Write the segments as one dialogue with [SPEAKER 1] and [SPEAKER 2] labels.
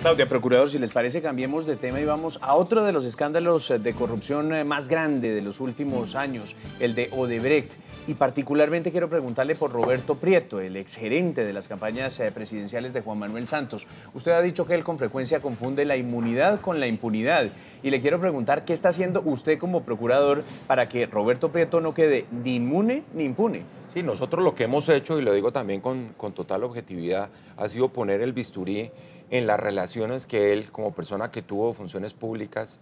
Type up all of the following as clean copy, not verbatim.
[SPEAKER 1] Claudia, procurador, si les parece, cambiemos de tema y vamos a otro de los escándalos de corrupción más grande de los últimos años, el de Odebrecht. Y particularmente quiero preguntarle por Roberto Prieto, el exgerente de las campañas presidenciales de Juan Manuel Santos. Usted ha dicho que él con frecuencia confunde la inmunidad con la impunidad. Y le quiero preguntar qué está haciendo usted como procurador para que Roberto Prieto no quede ni inmune ni impune.
[SPEAKER 2] Sí, nosotros lo que hemos hecho, y lo digo también con total objetividad, ha sido poner el bisturí en las relaciones que él, como persona que tuvo funciones públicas,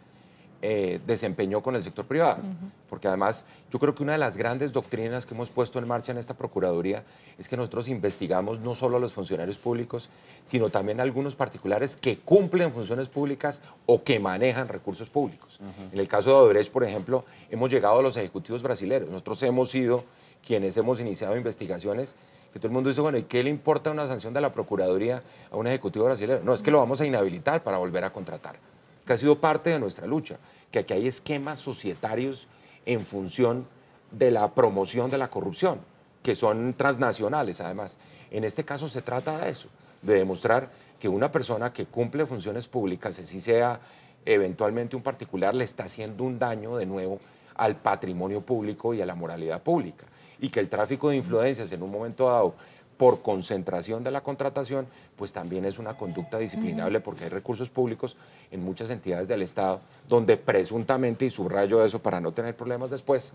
[SPEAKER 2] desempeñó con el sector privado. Porque además, yo creo que una de las grandes doctrinas que hemos puesto en marcha en esta Procuraduría es que nosotros investigamos no solo a los funcionarios públicos, sino también a algunos particulares que cumplen funciones públicas o que manejan recursos públicos. En el caso de Odebrecht, por ejemplo, hemos llegado a los ejecutivos brasileños. Nosotros hemos sido quienes hemos iniciado investigaciones que todo el mundo dice, bueno, ¿y qué le importa una sanción de la Procuraduría a un ejecutivo brasileño? No, es que lo vamos a inhabilitar para volver a contratar, que ha sido parte de nuestra lucha, que aquí hay esquemas societarios en función de la promoción de la corrupción, que son transnacionales además. En este caso se trata de eso, de demostrar que una persona que cumple funciones públicas, así sea eventualmente un particular, le está haciendo un daño de nuevo al patrimonio público y a la moralidad pública. Y que el tráfico de influencias en un momento dado, por concentración de la contratación, pues también es una conducta disciplinable porque hay recursos públicos en muchas entidades del Estado donde presuntamente, y subrayo eso para no tener problemas después,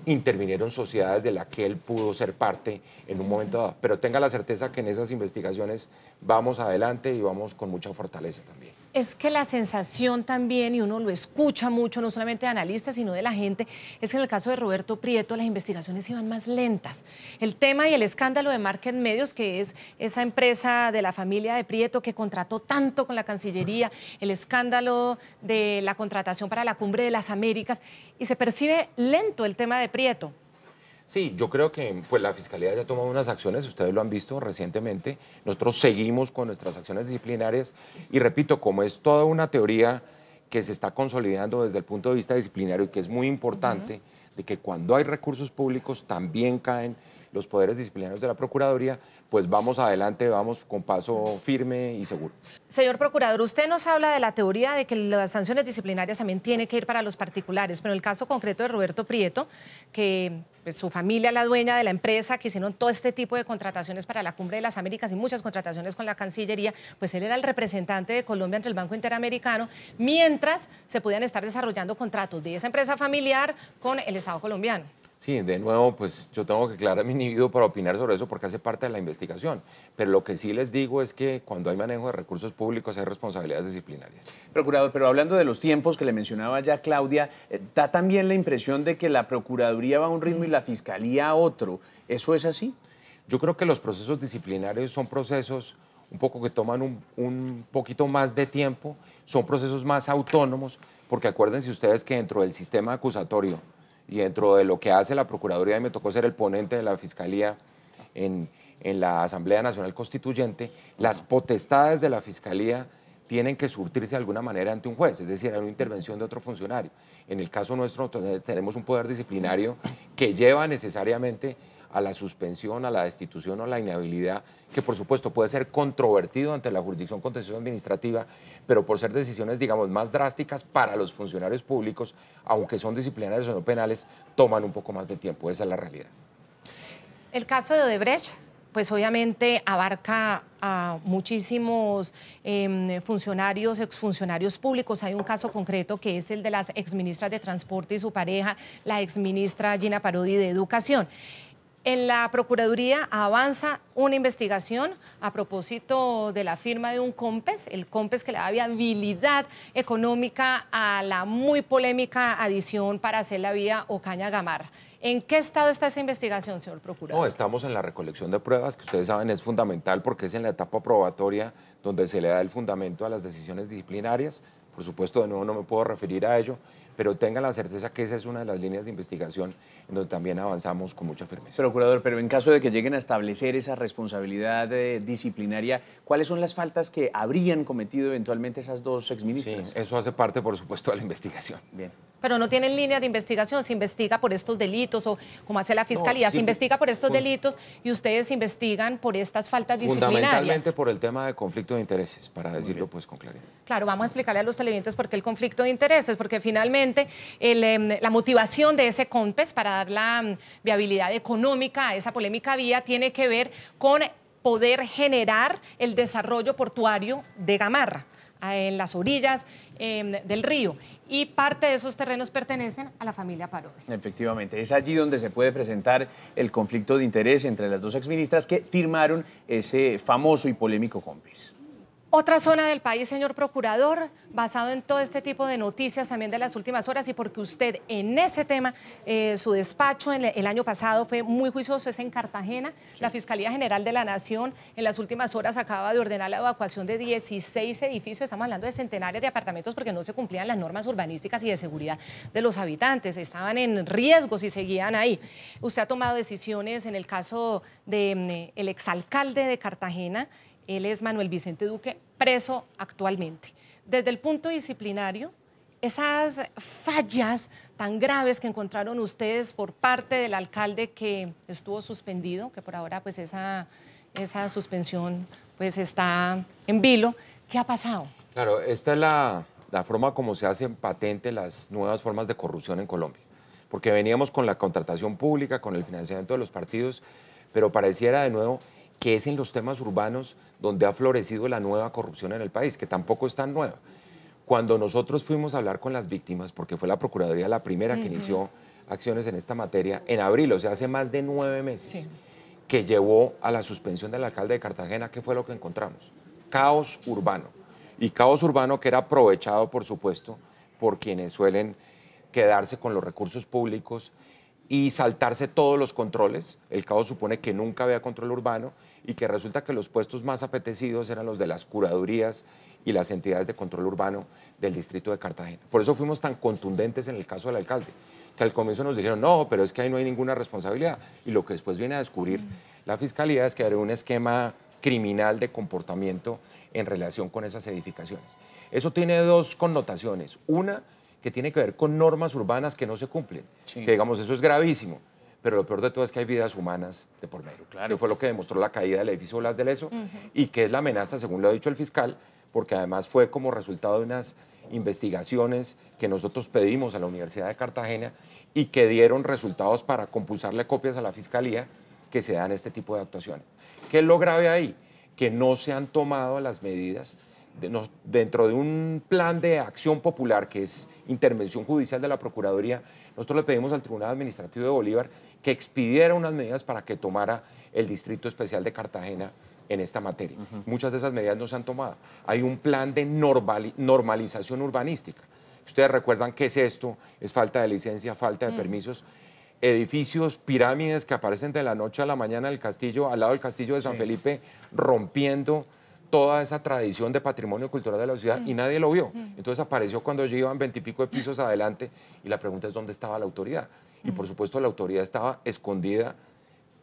[SPEAKER 2] intervinieron sociedades de las que él pudo ser parte en un momento dado. Pero tenga la certeza que en esas investigaciones vamos adelante y vamos con mucha fortaleza también.
[SPEAKER 3] Es que la sensación también, y uno lo escucha mucho, no solamente de analistas, sino de la gente, es que en el caso de Roberto Prieto las investigaciones iban más lentas. El tema y el escándalo de Market Medios, que es esa empresa de la familia de Prieto que contrató tanto con la Cancillería, el escándalo de la contratación para la Cumbre de las Américas, y se percibe lento el tema de Prieto.
[SPEAKER 2] Sí, yo creo que pues, la Fiscalía ya ha tomado unas acciones, ustedes lo han visto recientemente, nosotros seguimos con nuestras acciones disciplinarias y repito, como es toda una teoría que se está consolidando desde el punto de vista disciplinario y que es muy importante, de que cuando hay recursos públicos también caen los poderes disciplinarios de la Procuraduría, pues vamos adelante, vamos con paso firme y seguro.
[SPEAKER 3] Señor Procurador, usted nos habla de la teoría de que las sanciones disciplinarias también tienen que ir para los particulares, pero en el caso concreto de Roberto Prieto, que pues, su familia, la dueña de la empresa, que hicieron todo este tipo de contrataciones para la Cumbre de las Américas y muchas contrataciones con la Cancillería, pues él era el representante de Colombia ante el Banco Interamericano, mientras se podían estar desarrollando contratos de esa empresa familiar con el Estado colombiano.
[SPEAKER 2] Sí, de nuevo, pues yo tengo que aclarar mi individuo para opinar sobre eso porque hace parte de la investigación. Pero lo que sí les digo es que cuando hay manejo de recursos públicos hay responsabilidades disciplinarias.
[SPEAKER 1] Procurador, pero hablando de los tiempos que le mencionaba ya Claudia, da también la impresión de que la Procuraduría va a un ritmo y la Fiscalía a otro. ¿Eso es así?
[SPEAKER 2] Yo creo que los procesos disciplinarios son procesos un poco que toman un poquito más de tiempo, son procesos más autónomos, porque acuérdense ustedes que dentro del sistema acusatorio y dentro de lo que hace la Procuraduría, y me tocó ser el ponente de la Fiscalía en la Asamblea Nacional Constituyente, las potestades de la Fiscalía tienen que surtirse de alguna manera ante un juez, es decir, hay una intervención de otro funcionario. En el caso nuestro tenemos un poder disciplinario que lleva necesariamente a la suspensión, a la destitución o a la inhabilidad, que por supuesto puede ser controvertido ante la jurisdicción contencioso administrativa, pero por ser decisiones, digamos, más drásticas para los funcionarios públicos, aunque son disciplinarios o no penales, toman un poco más de tiempo, esa es la realidad.
[SPEAKER 3] El caso de Odebrecht, pues obviamente abarca a muchísimos funcionarios, exfuncionarios públicos. Hay un caso concreto que es el de las exministras de Transporte y su pareja, la exministra Gina Parodi de Educación. En la Procuraduría avanza una investigación a propósito de la firma de un COMPES, el COMPES que le da viabilidad económica a la muy polémica adición para hacer la vía Ocaña-Gamarra. ¿En qué estado está esa investigación, señor Procurador?
[SPEAKER 2] No, estamos en la recolección de pruebas, que ustedes saben es fundamental porque es en la etapa probatoria donde se le da el fundamento a las decisiones disciplinarias. Por supuesto, de nuevo no me puedo referir a ello, pero tengan la certeza que esa es una de las líneas de investigación en donde también avanzamos con mucha firmeza.
[SPEAKER 1] Procurador, pero en caso de que lleguen a establecer esa responsabilidad disciplinaria, ¿cuáles son las faltas que habrían cometido eventualmente esas dos exministras?
[SPEAKER 2] Sí, eso hace parte, por supuesto, de la investigación.
[SPEAKER 1] Bien.
[SPEAKER 3] Pero no tienen línea de investigación, se investiga por estos delitos o como hace la Fiscalía, se investiga por estos delitos y ustedes investigan por estas faltas disciplinarias.
[SPEAKER 2] Fundamentalmente por el tema de conflicto de intereses, para decirlo pues con claridad.
[SPEAKER 3] Claro, vamos a explicarle a los televidentes por qué el conflicto de intereses, porque finalmente la motivación de ese COMPES para dar la viabilidad económica a esa polémica vía tiene que ver con poder generar el desarrollo portuario de Gamarra en las orillas del río, y parte de esos terrenos pertenecen a la familia Parodi.
[SPEAKER 1] Efectivamente, es allí donde se puede presentar el conflicto de interés entre las dos exministras que firmaron ese famoso y polémico COMPES.
[SPEAKER 3] Otra zona del país, señor procurador, basado en todo este tipo de noticias también de las últimas horas y porque usted en ese tema, su despacho el año pasado fue muy juicioso, es en Cartagena. Sí. La Fiscalía General de la Nación en las últimas horas acaba de ordenar la evacuación de 16 edificios, estamos hablando de centenares de apartamentos porque no se cumplían las normas urbanísticas y de seguridad de los habitantes, estaban en riesgo si seguían ahí. Usted ha tomado decisiones en el caso del exalcalde de Cartagena. Él es Manuel Vicente Duque, preso actualmente. Desde el punto disciplinario, esas fallas tan graves que encontraron ustedes por parte del alcalde que estuvo suspendido, que por ahora pues esa suspensión pues está en vilo, ¿qué ha pasado?
[SPEAKER 2] Claro, esta es la forma como se hacen patente las nuevas formas de corrupción en Colombia, porque veníamos con la contratación pública, con el financiamiento de los partidos, pero pareciera de nuevo que es en los temas urbanos donde ha florecido la nueva corrupción en el país, que tampoco es tan nueva. Cuando nosotros fuimos a hablar con las víctimas, porque fue la Procuraduría la primera que inició acciones en esta materia, en abril, o sea, hace más de 9 meses, que llevó a la suspensión del alcalde de Cartagena, ¿qué fue lo que encontramos? Caos urbano. Y caos urbano que era aprovechado, por supuesto, por quienes suelen quedarse con los recursos públicos y saltarse todos los controles. El caos supone que nunca había control urbano y que resulta que los puestos más apetecidos eran los de las curadurías y las entidades de control urbano del distrito de Cartagena. Por eso fuimos tan contundentes en el caso del alcalde, que al comienzo nos dijeron, no, pero es que ahí no hay ninguna responsabilidad. Y lo que después viene a descubrir la Fiscalía es que había un esquema criminal de comportamiento en relación con esas edificaciones. Eso tiene dos connotaciones. Una, que tiene que ver con normas urbanas que no se cumplen. Sí. Que digamos, eso es gravísimo, pero lo peor de todo es que hay vidas humanas de por medio, claro. Que fue lo que demostró la caída del edificio Blas de Lezo y que es la amenaza, según lo ha dicho el fiscal, porque además fue como resultado de unas investigaciones que nosotros pedimos a la Universidad de Cartagena y que dieron resultados para compulsarle copias a la Fiscalía que se dan este tipo de actuaciones. ¿Qué es lo grave ahí? Que no se han tomado las medidas dentro de un plan de acción popular que es intervención judicial de la Procuraduría. Nosotros le pedimos al Tribunal Administrativo de Bolívar que expidiera unas medidas para que tomara el Distrito Especial de Cartagena en esta materia. Muchas de esas medidas no se han tomado. Hay un plan de normalización urbanística. Ustedes recuerdan qué es esto, es falta de licencia, falta de permisos. Edificios, pirámides que aparecen de la noche a la mañana del castillo, al lado del castillo de San Felipe, rompiendo toda esa tradición de patrimonio cultural de la ciudad y nadie lo vio. Entonces apareció cuando ya iban 20 y pico de pisos adelante y la pregunta es ¿dónde estaba la autoridad? Y por supuesto la autoridad estaba escondida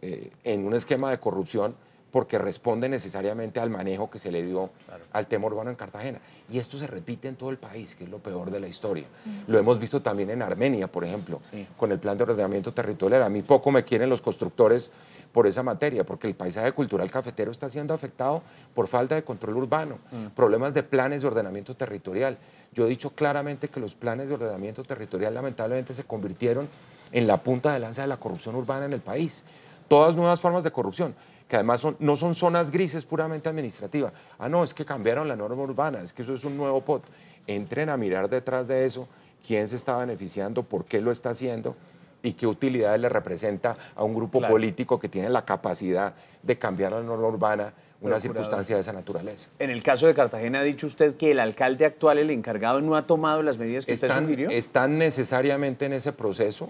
[SPEAKER 2] en un esquema de corrupción porque responde necesariamente al manejo que se le dio al tema urbano en Cartagena. Y esto se repite en todo el país, que es lo peor de la historia. Lo hemos visto también en Armenia, por ejemplo, con el plan de ordenamiento territorial. A mí poco me quieren los constructores por esa materia, porque el paisaje cultural cafetero está siendo afectado por falta de control urbano, problemas de planes de ordenamiento territorial. Yo he dicho claramente que los planes de ordenamiento territorial lamentablemente se convirtieron en la punta de lanza de la corrupción urbana en el país. Todas nuevas formas de corrupción, que además no son zonas grises puramente administrativas. Ah, no, es que cambiaron la norma urbana, es que eso es un nuevo POT. Entren a mirar detrás de eso quién se está beneficiando, por qué lo está haciendo y qué utilidades le representa a un grupo político que tiene la capacidad de cambiar la norma urbana una circunstancia de esa naturaleza.
[SPEAKER 1] En el caso de Cartagena ha dicho usted que el alcalde actual, el encargado, no ha tomado las medidas que usted sugirió.
[SPEAKER 2] Están necesariamente en ese proceso.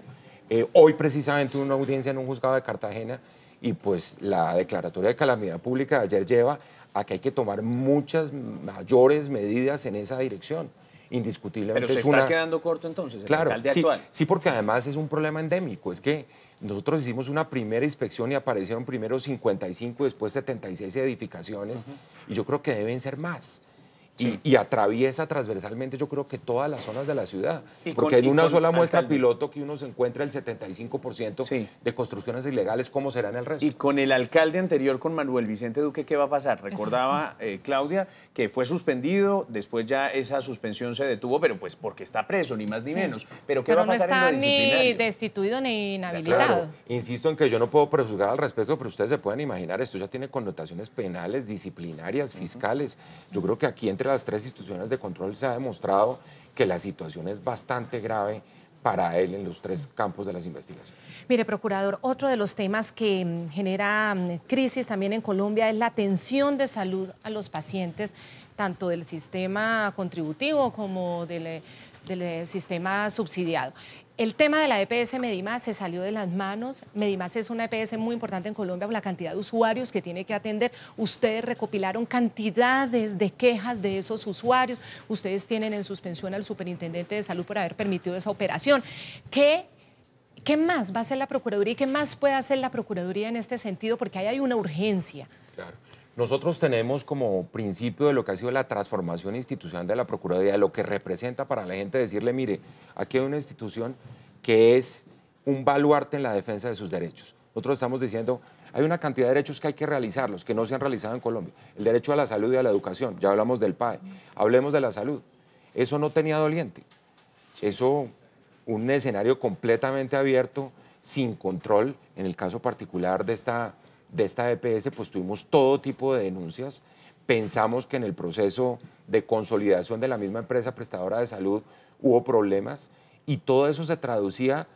[SPEAKER 2] Hoy precisamente hubo una audiencia en un juzgado de Cartagena y pues la declaratoria de calamidad pública de ayer lleva a que hay que tomar muchas mayores medidas en esa dirección. indiscutiblemente
[SPEAKER 1] Pero se
[SPEAKER 2] es
[SPEAKER 1] está
[SPEAKER 2] una...
[SPEAKER 1] quedando corto entonces el
[SPEAKER 2] Claro,
[SPEAKER 1] alcalde
[SPEAKER 2] sí,
[SPEAKER 1] actual.
[SPEAKER 2] sí, porque además es un problema endémico. Es que nosotros hicimos una primera inspección y aparecieron primero 55, después 76 edificaciones, y yo creo que deben ser más. Y atraviesa transversalmente, yo creo que todas las zonas de la ciudad. Porque en una sola muestra
[SPEAKER 1] alcalde,
[SPEAKER 2] piloto que uno se encuentra el 75%
[SPEAKER 1] sí,
[SPEAKER 2] de construcciones ilegales, ¿cómo será en el resto?
[SPEAKER 1] y con el alcalde anterior, con Manuel Vicente Duque, ¿qué va a pasar? Recordaba Claudia que fue suspendido, después ya esa suspensión se detuvo, pero pues porque está preso, ni más ni menos. Pero ¿qué va a pasar en lo
[SPEAKER 3] no está ni
[SPEAKER 1] disciplinario?
[SPEAKER 3] destituido ni inhabilitado.
[SPEAKER 2] Claro, insisto en que yo no puedo prejuzgar al respecto, pero ustedes se pueden imaginar, esto ya tiene connotaciones penales, disciplinarias, fiscales. Yo creo que aquí entre las tres instituciones de control se ha demostrado que la situación es bastante grave para él en los tres campos de las investigaciones.
[SPEAKER 3] Mire, procurador, otro de los temas que genera crisis también en Colombia es la atención de salud a los pacientes, tanto del sistema contributivo como del sistema subsidiado. El tema de la EPS Medimás se salió de las manos. Medimás es una EPS muy importante en Colombia por la cantidad de usuarios que tiene que atender. Ustedes recopilaron cantidades de quejas de esos usuarios. Ustedes tienen en suspensión al superintendente de salud por haber permitido esa operación. ¿Qué más va a hacer la Procuraduría y qué más puede hacer la Procuraduría en este sentido? Porque ahí hay una urgencia.
[SPEAKER 2] Claro. Nosotros tenemos como principio de lo que ha sido la transformación institucional de la Procuraduría, de lo que representa para la gente decirle, mire, aquí hay una institución que es un baluarte en la defensa de sus derechos. Nosotros estamos diciendo, hay una cantidad de derechos que hay que realizarlos, que no se han realizado en Colombia. El derecho a la salud y a la educación, ya hablamos del PAE, hablemos de la salud. Eso no tenía doliente. Eso, un escenario completamente abierto, sin control, en el caso particular de esta EPS, pues tuvimos todo tipo de denuncias. Pensamos que en el proceso de consolidación de la misma empresa prestadora de salud hubo problemas y todo eso se traducía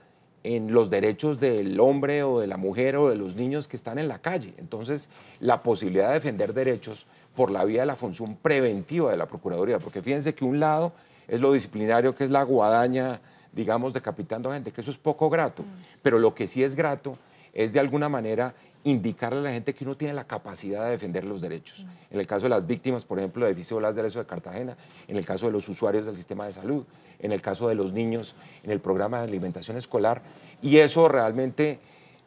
[SPEAKER 2] en los derechos del hombre o de la mujer o de los niños que están en la calle. Entonces, la posibilidad de defender derechos por la vía de la función preventiva de la Procuraduría, porque fíjense que un lado es lo disciplinario, que es la guadaña, digamos, decapitando gente, que eso es poco grato, pero lo que sí es grato es de alguna manera indicarle a la gente que uno tiene la capacidad de defender los derechos. En el caso de las víctimas, por ejemplo, del edificio Blas de Lezo de Cartagena, en el caso de los usuarios del sistema de salud, en el caso de los niños, en el programa de alimentación escolar, y eso realmente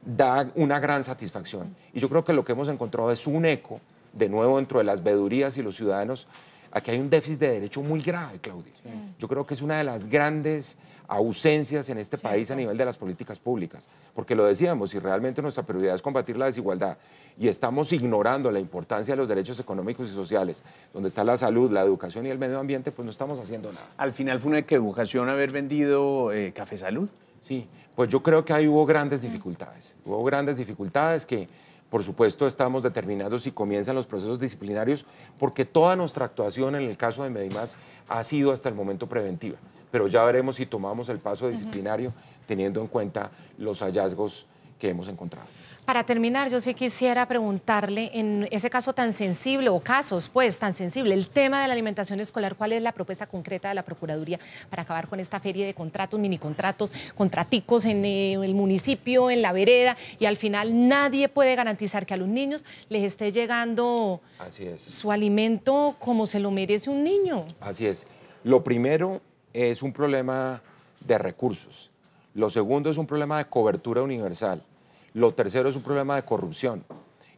[SPEAKER 2] da una gran satisfacción. Y yo creo que lo que hemos encontrado es un eco, de nuevo, dentro de las veedurías y los ciudadanos. Aquí hay un déficit de derecho muy grave, Claudia. Yo creo que es una de las grandes ausencias en este país a nivel de las políticas públicas. Porque lo decíamos, si realmente nuestra prioridad es combatir la desigualdad y estamos ignorando la importancia de los derechos económicos y sociales, donde está la salud, la educación y el medio ambiente, pues no estamos haciendo nada.
[SPEAKER 1] Al final fue una equivocación haber vendido Café Salud.
[SPEAKER 2] Sí, pues yo creo que ahí hubo grandes dificultades. Hubo grandes dificultades que, por supuesto, estamos determinando si comienzan los procesos disciplinarios, porque toda nuestra actuación en el caso de Medimás ha sido hasta el momento preventiva. Pero ya veremos si tomamos el paso disciplinario teniendo en cuenta los hallazgos que hemos encontrado.
[SPEAKER 3] Para terminar, yo sí quisiera preguntarle, en ese caso tan sensible, o casos pues tan sensible, el tema de la alimentación escolar, ¿cuál es la propuesta concreta de la Procuraduría para acabar con esta feria de contratos, minicontratos, contraticos en el municipio, en la vereda, y al final nadie puede garantizar que a los niños les esté llegando su alimento como se lo merece un niño?
[SPEAKER 2] Así es. Lo primero es un problema de recursos. Lo segundo es un problema de cobertura universal. Lo tercero es un problema de corrupción.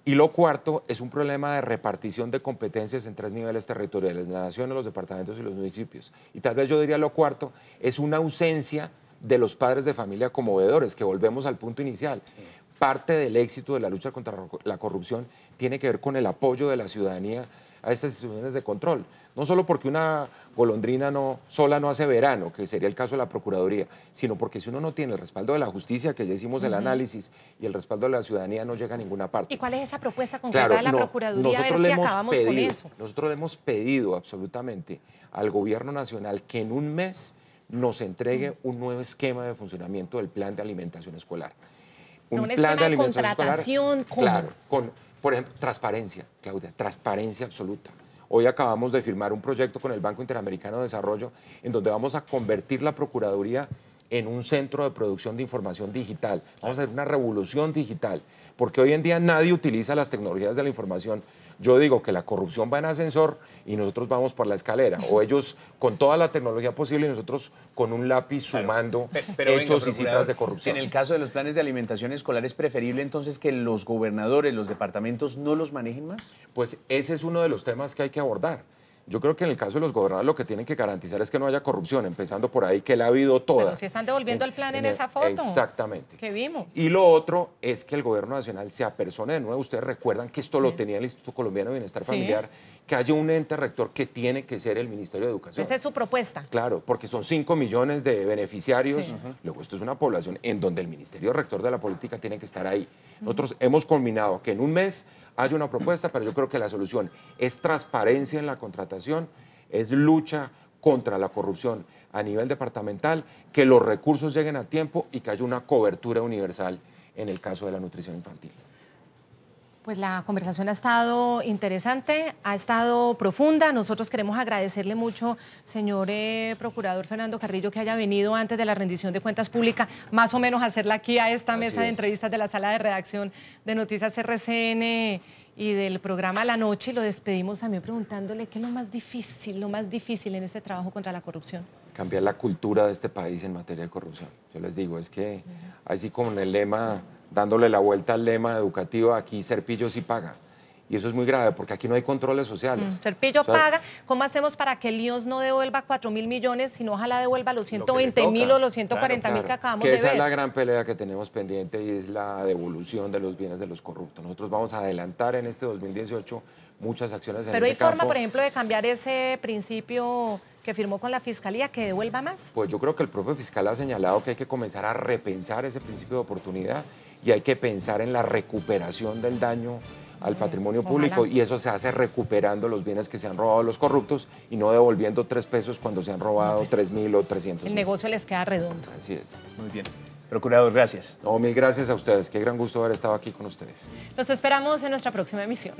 [SPEAKER 2] Y lo cuarto es un problema de repartición de competencias en tres niveles territoriales, la nación, los departamentos y los municipios. Y tal vez yo diría lo cuarto, es una ausencia de los padres de familia como veedores, que volvemos al punto inicial. Parte del éxito de la lucha contra la corrupción tiene que ver con el apoyo de la ciudadanía a estas instituciones de control. No solo porque una golondrina sola no hace verano, que sería el caso de la Procuraduría, sino porque si uno no tiene el respaldo de la justicia, que ya hicimos el análisis, y el respaldo de la ciudadanía, no llega a ninguna parte.
[SPEAKER 3] ¿Y cuál es esa propuesta concreta de la Procuraduría? A ver si acabamos con eso.
[SPEAKER 2] Nosotros le hemos pedido absolutamente al Gobierno Nacional que en un mes nos entregue un nuevo esquema de funcionamiento del plan de alimentación escolar.
[SPEAKER 3] Un plan de alimentación contratación
[SPEAKER 2] escolar. Claro, por ejemplo, transparencia, Claudia, transparencia absoluta. Hoy acabamos de firmar un proyecto con el Banco Interamericano de Desarrollo en donde vamos a convertir la Procuraduría en un centro de producción de información digital. Vamos a hacer una revolución digital, porque hoy en día nadie utiliza las tecnologías de la información. Yo digo que la corrupción va en ascensor y nosotros vamos por la escalera, o ellos con toda la tecnología posible y nosotros con un lápiz sumando hechos y cifras de corrupción.
[SPEAKER 1] En el caso de los planes de alimentación escolar, ¿es preferible entonces que los gobernadores, los departamentos no los manejen más?
[SPEAKER 2] Pues ese es uno de los temas que hay que abordar. Yo creo que en el caso de los gobernadores lo que tienen que garantizar es que no haya corrupción, empezando por ahí, que la ha habido toda.
[SPEAKER 3] Pero si están devolviendo el plan en esa foto.
[SPEAKER 2] Exactamente.
[SPEAKER 3] Que vimos.
[SPEAKER 2] Y lo otro es que el gobierno nacional se apersone de nuevo. Ustedes recuerdan que esto lo tenía el Instituto Colombiano de Bienestar Familiar, que haya un ente rector que tiene que ser el Ministerio de Educación.
[SPEAKER 3] Esa es su propuesta.
[SPEAKER 2] Claro, porque son 5 millones de beneficiarios. Luego esto es una población en donde el Ministerio Rector de la Política tiene que estar ahí. Nosotros hemos combinado que en un mes haya una propuesta, pero yo creo que la solución es transparencia en la contratación, es lucha contra la corrupción a nivel departamental, que los recursos lleguen a tiempo y que haya una cobertura universal en el caso de la nutrición infantil.
[SPEAKER 3] Pues la conversación ha estado interesante, ha estado profunda. Nosotros queremos agradecerle mucho, señor Procurador Fernando Carrillo, que haya venido antes de la rendición de cuentas públicas, más o menos hacerla aquí a esta mesa de entrevistas de la sala de redacción de Noticias RCN y del programa La Noche. Y lo despedimos también preguntándole qué es lo más difícil en este trabajo contra la corrupción.
[SPEAKER 2] Cambiar la cultura de este país en materia de corrupción. Yo les digo, es que así como en el lema, dándole la vuelta al lema educativo, aquí ser pillo sí paga. Y eso es muy grave, porque aquí no hay controles sociales.
[SPEAKER 3] Ser pillo paga. ¿Cómo hacemos para que el IOS no devuelva 4.000 millones, sino ojalá devuelva los 120.000 o los 140.000 que acabamos de ver?
[SPEAKER 2] Esa es la gran pelea que tenemos pendiente y es la devolución de los bienes de los corruptos. Nosotros vamos a adelantar en este 2018 muchas acciones en ese campo.
[SPEAKER 3] ¿Pero hay forma, por ejemplo, de cambiar ese principio que firmó con la Fiscalía, que devuelva más?
[SPEAKER 2] Pues yo creo que el propio fiscal ha señalado que hay que comenzar a repensar ese principio de oportunidad y hay que pensar en la recuperación del daño al patrimonio público, y eso se hace recuperando los bienes que se han robado los corruptos y no devolviendo 3 pesos cuando se han robado 3.000 o 300.
[SPEAKER 3] El negocio les queda redondo.
[SPEAKER 2] Así es.
[SPEAKER 1] Muy bien. Procurador, gracias.
[SPEAKER 2] No, mil gracias a ustedes. Qué gran gusto haber estado aquí con ustedes.
[SPEAKER 3] Los esperamos en nuestra próxima emisión.